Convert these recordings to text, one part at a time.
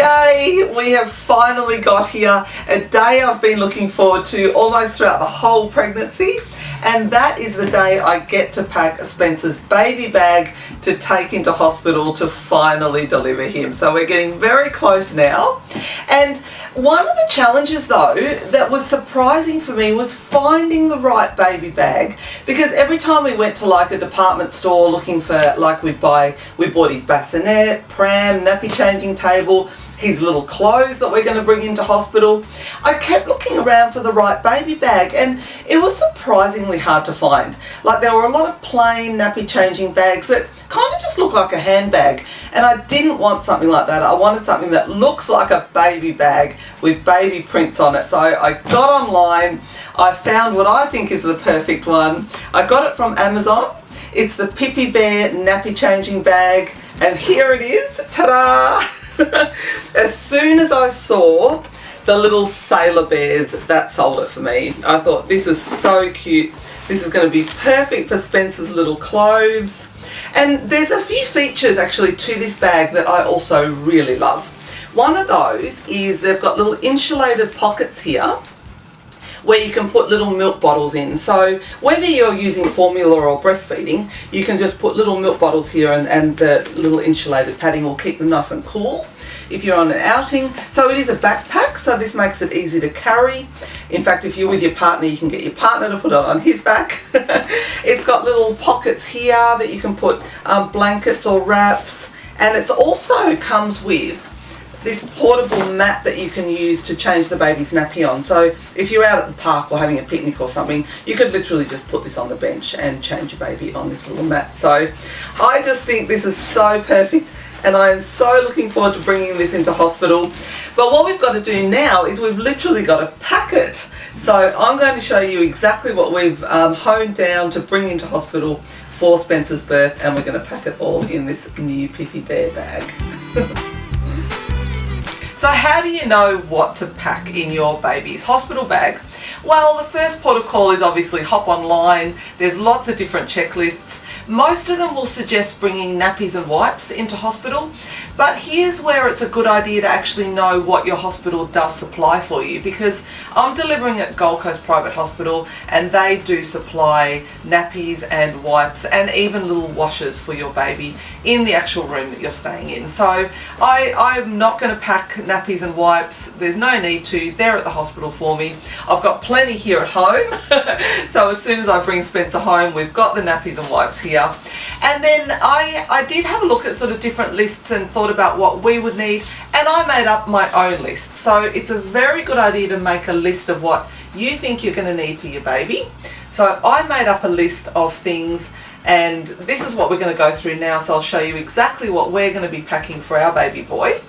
Yay! We have finally got here, a day I've been looking forward to almost throughout the whole pregnancy, and that is the day I get to pack Spencer's baby bag to take into hospital to finally deliver him. So we're getting very close now. And one of the challenges though that was surprising for me was finding the right baby bag, because every time we went to like a department store looking for, like we bought his bassinet, pram, nappy changing table, his little clothes that we're going to bring into hospital. I kept looking around for the right baby bag and it was surprisingly hard to find. Like there were a lot of plain nappy changing bags that kind of just look like a handbag, and I didn't want something like that. I wanted something that looks like a baby bag with baby prints on it. So I got online, I found what I think is the perfect one. I got it from Amazon. It's the Pippy Bear nappy changing bag, and here it is. Ta-da! As soon as I saw the little sailor bears, that sold it for me. I thought, this is so cute. This is going to be perfect for Spencer's little clothes. And there's a few features actually to this bag that I also really love. One of those is they've got little insulated pockets here where you can put little milk bottles in. So whether you're using formula or breastfeeding, you can just put little milk bottles here, and the little insulated padding will keep them nice and cool if you're on an outing. So it is a backpack, so this makes it easy to carry. In fact, if you're with your partner, you can get your partner to put it on his back. It's got little pockets here that you can put blankets or wraps, and it also comes with this portable mat that you can use to change the baby's nappy on. So if you're out at the park or having a picnic or something, you could literally just put this on the bench and change your baby on this little mat. So I just think this is so perfect, and I am so looking forward to bringing this into hospital. But what we've got to do now is we've literally got to pack it. So I'm going to show you exactly what we've honed down to bring into hospital for Spencer's birth, and we're going to pack it all in this new Pippy Bear bag. So how do you know what to pack in your baby's hospital bag? Well, the first port of call is obviously hop online. There's lots of different checklists. Most of them will suggest bringing nappies and wipes into hospital, but here's where it's a good idea to actually know what your hospital does supply for you, because I'm delivering at Gold Coast Private Hospital and they do supply nappies and wipes and even little washers for your baby in the actual room that you're staying in. So I'm not going to pack nappies and wipes. There's no need to. They're at the hospital for me. I've got plenty here at home. So as soon as I bring Spencer home, we've got the nappies and wipes here. And then I did have a look at sort of different lists and thought about what we would need, and I made up my own list. So it's a very good idea to make a list of what you think you're going to need for your baby. So I made up a list of things, and this is what we're going to go through now. So I'll show you exactly what we're going to be packing for our baby boy.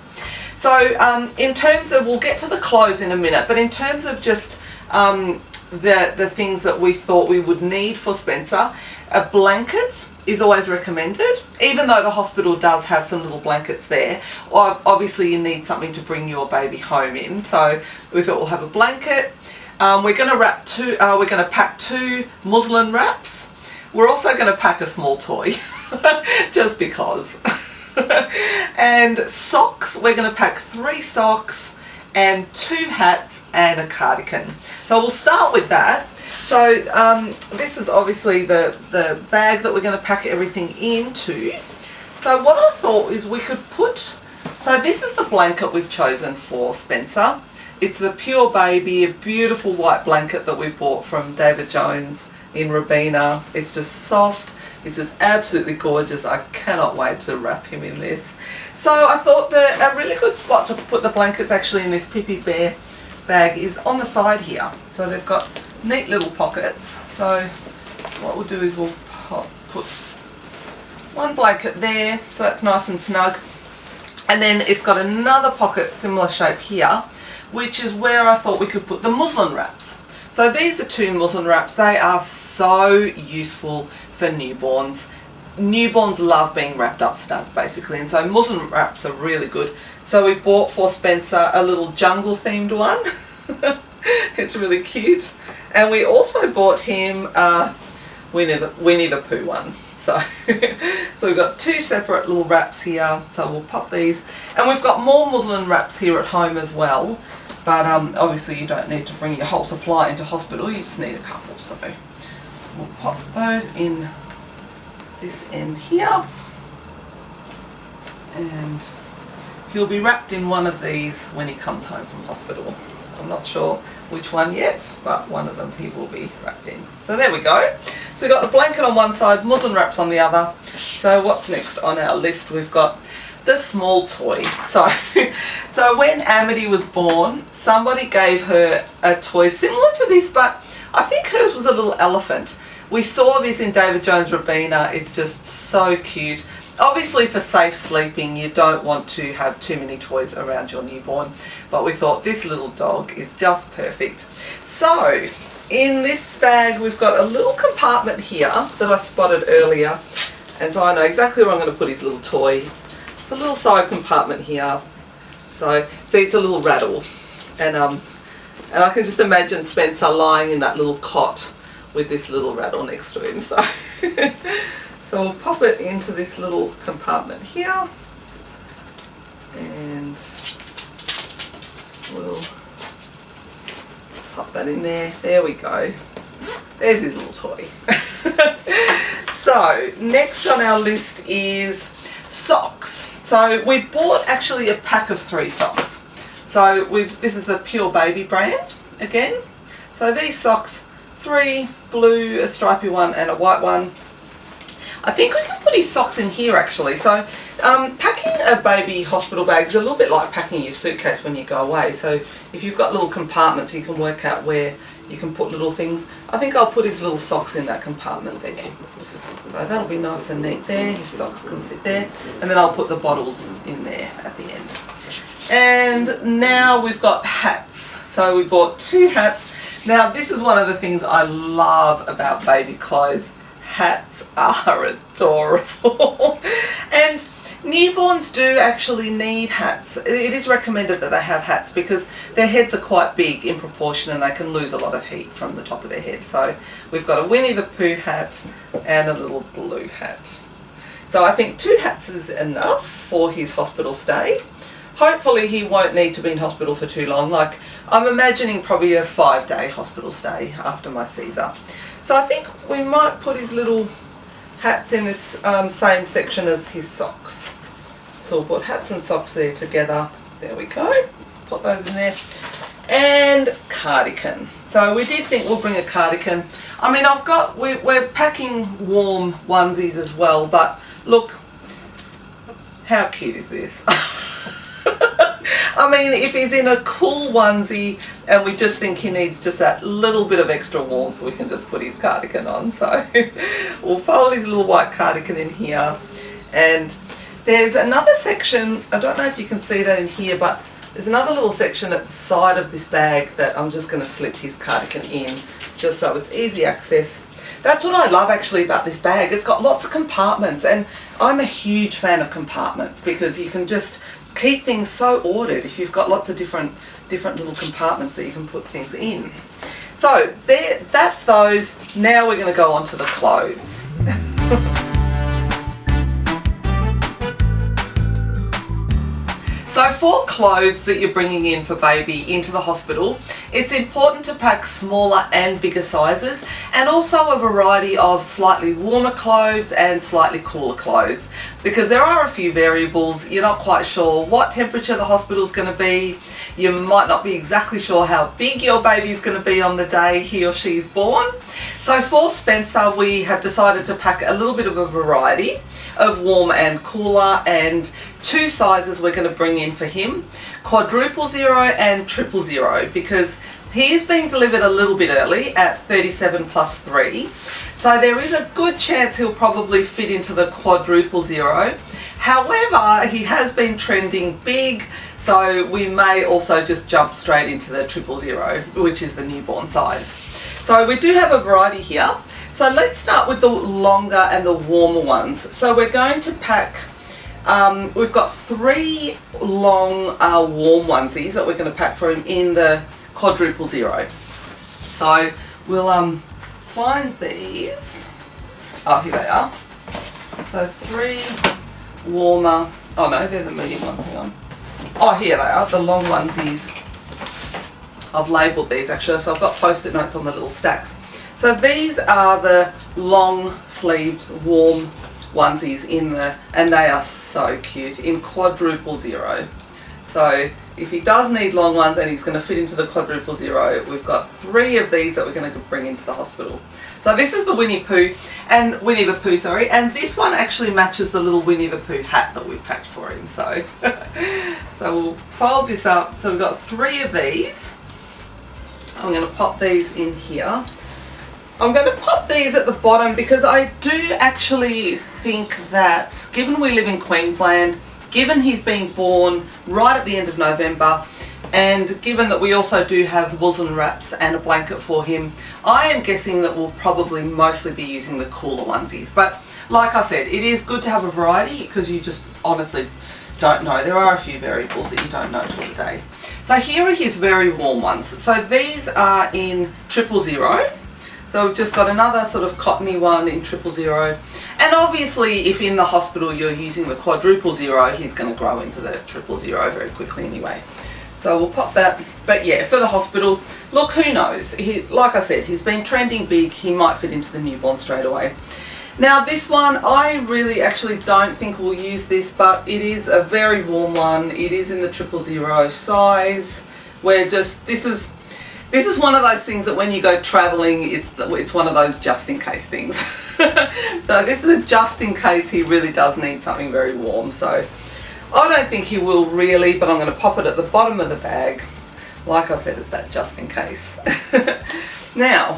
So in terms of, we'll get to the clothes in a minute, but in terms of just the things that we thought we would need for Spencer, a blanket is always recommended, even though the hospital does have some little blankets there. Obviously you need something to bring your baby home in, so we thought we'll have a blanket. We're going to pack 2 muslin wraps. We're also going to pack a small toy just because. And socks, we're going to pack 3 socks and 2 hats and a cardigan. So we'll start with that. So this is obviously the bag that we're going to pack everything into. So what I thought is we could put, so this is the blanket we've chosen for Spencer. It's the Pure Baby, a beautiful white blanket that we bought from David Jones in Robina. It's just soft. It's just absolutely gorgeous. I cannot wait to wrap him in this. So I thought that a really good spot to put the blankets actually in this Pippy Bear bag is on the side here. So they've got neat little pockets. So what we'll do is we'll put one blanket there, so that's nice and snug. And then it's got another pocket, similar shape here, which is where I thought we could put the muslin wraps. So these are 2 muslin wraps. They are so useful for newborns. Newborns love being wrapped up snug basically, and so muslin wraps are really good. So we bought for Spencer a little jungle themed one. It's really cute. And we also bought him Winnie the Pooh one. So, so we've got 2 separate little wraps here, so we'll pop these. And we've got more muslin wraps here at home as well, but obviously you don't need to bring your whole supply into hospital, you just need a couple. So we'll pop those in this end here, and he'll be wrapped in one of these when he comes home from hospital. I'm not sure which one yet, but one of them he will be wrapped in. So there we go. So we've got the blanket on one side, muslin wraps on the other. So what's next on our list? We've got the small toy. So when Amity was born, somebody gave her a toy similar to this, but I think hers was a little elephant. We saw this in David Jones' Rabina. It's just so cute. Obviously for safe sleeping you don't want to have too many toys around your newborn, but we thought this little dog is just perfect. So in this bag we've got a little compartment here that I spotted earlier, and so I know exactly where I'm going to put his little toy. It's a little side compartment here. So see, it's a little rattle, and I can just imagine Spencer lying in that little cot with this little rattle next to him. So so we'll pop it into this little compartment here, and we'll pop that in there. There we go. There's his little toy. So next on our list is socks. So we bought actually a pack of 3 socks. So this is the Pure Baby brand again. So these socks, 3 blue, a stripy one and a white one. I think we can put his socks in here actually. So packing a baby hospital bag is a little bit like packing your suitcase when you go away. So if you've got little compartments you can work out where you can put little things. I think I'll put his little socks in that compartment there. So that'll be nice and neat there. His socks can sit there. And then I'll put the bottles in there at the end. And now we've got hats. So we bought 2 hats. Now this is one of the things I love about baby clothes. Hats are adorable. And newborns do actually need hats. It is recommended that they have hats because their heads are quite big in proportion and they can lose a lot of heat from the top of their head. So we've got a Winnie the Pooh hat and a little blue hat. So I think 2 hats is enough for his hospital stay. Hopefully he won't need to be in hospital for too long. Like I'm imagining probably a 5-day hospital stay after my Caesar. So I think we might put his little hats in this same section as his socks. So we'll put hats and socks there together. There we go. Put those in there. And cardigan. So we did think we'll bring a cardigan. I mean, we're packing warm onesies as well, but look, how cute is this? I mean, if he's in a cool onesie and we just think he needs just that little bit of extra warmth, we can just put his cardigan on. So we'll fold his little white cardigan in here. And there's another section, I don't know if you can see that in here, but there's another little section at the side of this bag that I'm just going to slip his cardigan in, just so it's easy access. That's what I love actually about this bag. It's got lots of compartments, and I'm a huge fan of compartments because you can just keep things so ordered if you've got lots of different little compartments that you can put things in. So that's those. Now we're going to go on to the clothes. So for clothes that you're bringing in for baby into the hospital, it's important to pack smaller and bigger sizes, and also a variety of slightly warmer clothes and slightly cooler clothes, because there are a few variables. You're not quite sure what temperature the hospital's going to be. You might not be exactly sure how big your baby's going to be on the day he or she's born. So for Spencer, we have decided to pack a little bit of a variety of warm and cooler, and 2 sizes we're going to bring in for him, 400 and 000, because he is being delivered a little bit early at 37+3, so there is a good chance he'll probably fit into the 400. However, he has been trending big, so we may also just jump straight into the 000, which is the newborn size. So we do have a variety here. So let's start with the longer and the warmer ones. So we're going to pack, we've got 3 long warm onesies that we're going to pack for him in the 400. So we'll find these. Oh, here they are. So 3 warmer, oh no, they're the medium ones, hang on. Oh, here they are, the long onesies. I've labelled these actually, so I've got post-it notes on the little stacks. So these are the long sleeved warm onesies and they are so cute, in quadruple 0. So if he does need long ones and he's going to fit into the quadruple 0, we've got 3 of these that we're going to bring into the hospital. So this is the Winnie the Pooh, sorry, and this one actually matches the little Winnie the Pooh hat that we packed for him. So, so we'll fold this up. So we've got 3 of these. I'm going to pop these in here. I'm going to pop these at the bottom because I do actually think that, given we live in Queensland, given he's being born right at the end of November, and given that we also do have muslin wraps and a blanket for him, I am guessing that we'll probably mostly be using the cooler onesies. But like I said, it is good to have a variety because you just honestly don't know. There are a few variables that you don't know till the day. So here are his very warm ones. So these are in 000. So we've just got another sort of cottony one in 000. And obviously if in the hospital you're using the quadruple 0, he's going to grow into the 000 very quickly anyway. So we'll pop that. But yeah, for the hospital, look, who knows? Like I said, he's been trending big. He might fit into the newborn straight away. Now this one, I really actually don't think we'll use this, but it is a very warm one. It is in the 000 size. This is one of those things that when you go travelling, it's one of those just in case things. So this is a just in case he really does need something very warm. So I don't think he will really, but I'm going to pop it at the bottom of the bag. Like I said, it's that just in case. Now,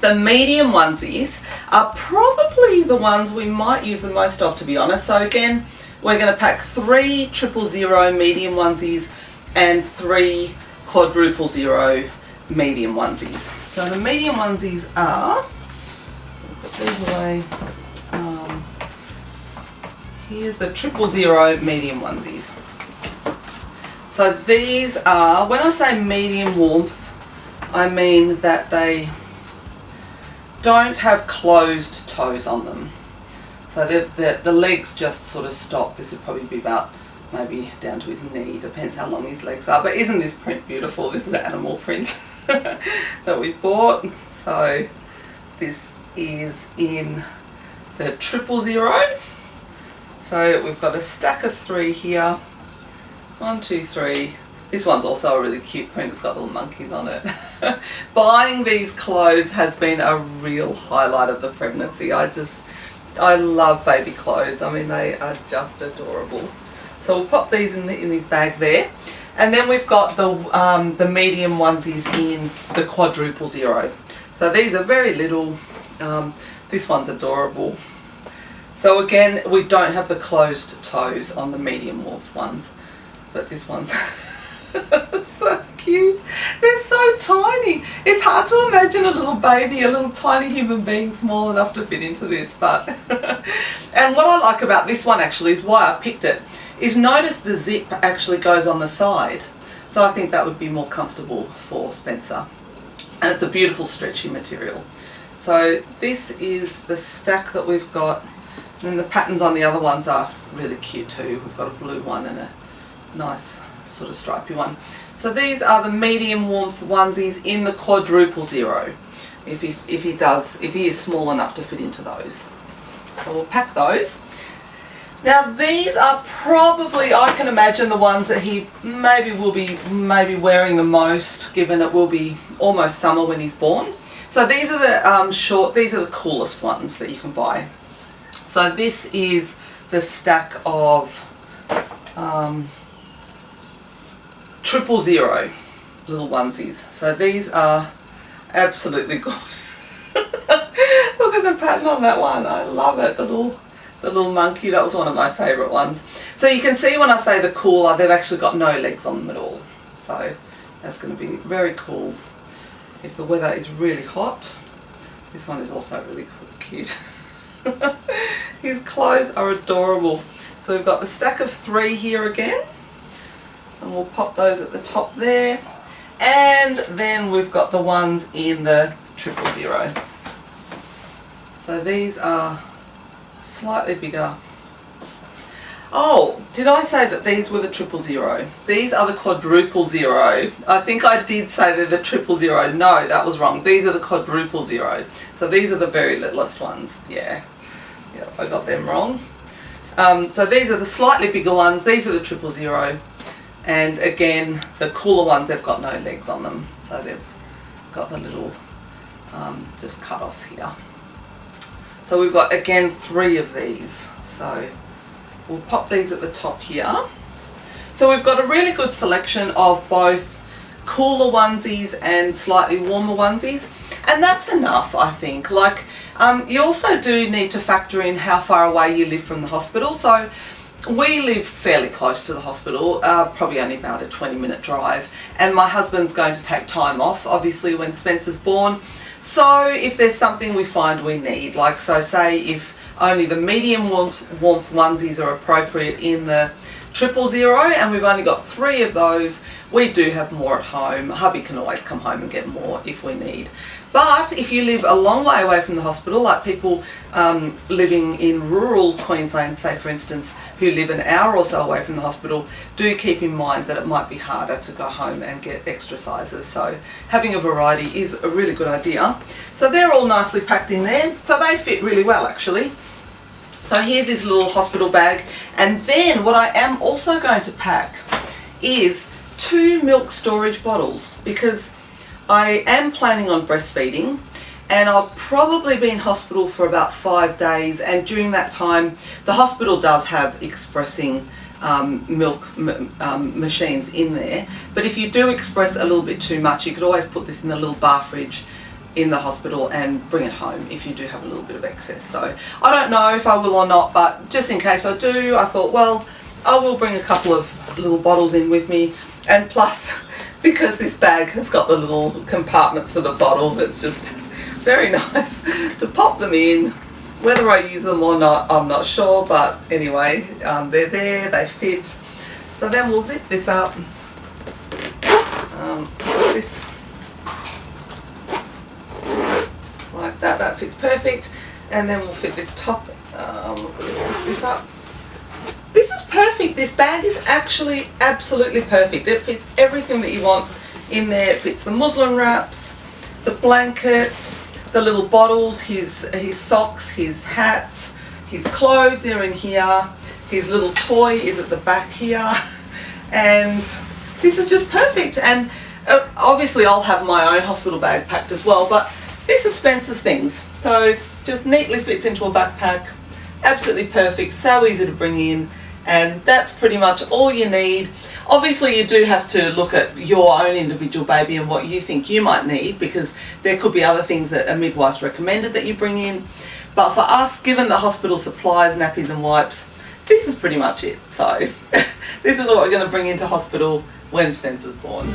the medium onesies are probably the ones we might use the most of, to be honest. So again, we're going to pack 3 000 medium onesies and 3 quadruple 0 medium onesies. So the medium onesies are, put these away. Here's the 000 medium onesies. So these are, when I say medium warmth, I mean that they don't have closed toes on them. So the legs just sort of stop. This would probably be about maybe down to his knee, depends how long his legs are. But isn't this print beautiful? This is the animal print that we bought. So this is in the 000. So we've got a stack of 3 here. 1, 2, 3. This one's also a really cute print. It's got little monkeys on it. Buying these clothes has been a real highlight of the pregnancy. I love baby clothes. I mean, they are just adorable. So we'll pop these in his bag there. And then we've got the medium onesies in the quadruple 0. So these are very little. This one's adorable. So again, we don't have the closed toes on the medium warmth ones, but this one's so cute. They're so tiny. It's hard to imagine a little baby, a little tiny human being small enough to fit into this, but and what I like about this one actually is why I picked it, is notice the zip actually goes on the side. So I think that would be more comfortable for Spencer. And it's a beautiful stretchy material. So this is the stack that we've got. And then the patterns on the other ones are really cute too. We've got a blue one and a nice sort of stripy one. So these are the medium warmth onesies in the quadruple 0. If he is small enough to fit into those. So we'll pack those. Now these are probably, I can imagine, the ones that he will be wearing the most, given it will be almost summer when he's born. So these are the these are the coolest ones that you can buy. So this is the stack of 000 little onesies. So these are absolutely gorgeous. Look at the pattern on that one. I love it. The little monkey, that was one of my favourite ones. So you can see when I say the cooler, they've actually got no legs on them at all. So that's going to be very cool if the weather is really hot. This one is also really cute. His clothes are adorable. So we've got the stack of 3 here again, and we'll pop those at the top there. And then we've got the ones in the 000. So these are Slightly bigger. Oh, did I say that these were the 000? These are the quadruple 0. I think I did say they're the 000. No, that was wrong. These are the quadruple 0. So these are the very littlest ones. Yeah, I got them wrong. So these are the slightly bigger ones. These are the 000. And again, the cooler ones, they've got no legs on them. So they've got the little just cut-offs here. So we've got, again, 3 of these. So we'll pop these at the top here. So we've got a really good selection of both cooler onesies and slightly warmer onesies. And that's enough, I think. Like, you also do need to factor in how far away you live from the hospital. So we live fairly close to the hospital, probably only about a 20-minute drive. And my husband's going to take time off, obviously, when Spencer's born. So if there's something we find we need, like, so say if only the medium warmth onesies are appropriate in the 000 and we've only got 3 of those, we do have more at home. Hubby can always come home and get more if we need. But if you live a long way away from the hospital, like people living in rural Queensland, say for instance, who live an hour or so away from the hospital, do keep in mind that it might be harder to go home and get extra sizes. So having a variety is a really good idea. So they're all nicely packed in there. So they fit really well, actually. So here's this little hospital bag. And then what I am also going to pack is 2 milk storage bottles, because I am planning on breastfeeding and I'll probably be in hospital for about 5 days, and during that time the hospital does have expressing milk machines in there. But if you do express a little bit too much, you could always put this in the little bar fridge in the hospital and bring it home if you do have a little bit of excess. So I don't know if I will or not, but just in case I do, I thought, well, I will bring a couple of little bottles in with me. And plus, because this bag has got the little compartments for the bottles, it's just very nice to pop them in. Whether I use them or not, I'm not sure, but anyway, they're there, they fit. So then we'll zip this up. This like that, that fits perfect. And then we'll fit this top, zip this up. This is perfect. This bag is actually absolutely perfect. It fits everything that you want in there. It fits the muslin wraps, the blanket, the little bottles, his socks, his hats, his clothes are in here. His little toy is at the back here. And this is just perfect. And obviously I'll have my own hospital bag packed as well, but this is Spencer's things. So just neatly fits into a backpack. Absolutely perfect, so easy to bring in, and that's pretty much all you need. Obviously you do have to look at your own individual baby and what you think you might need, because there could be other things that a midwife's recommended that you bring in. But for us, given the hospital supplies, nappies and wipes, this is pretty much it. So this is what we're going to bring into hospital when Spencer's born.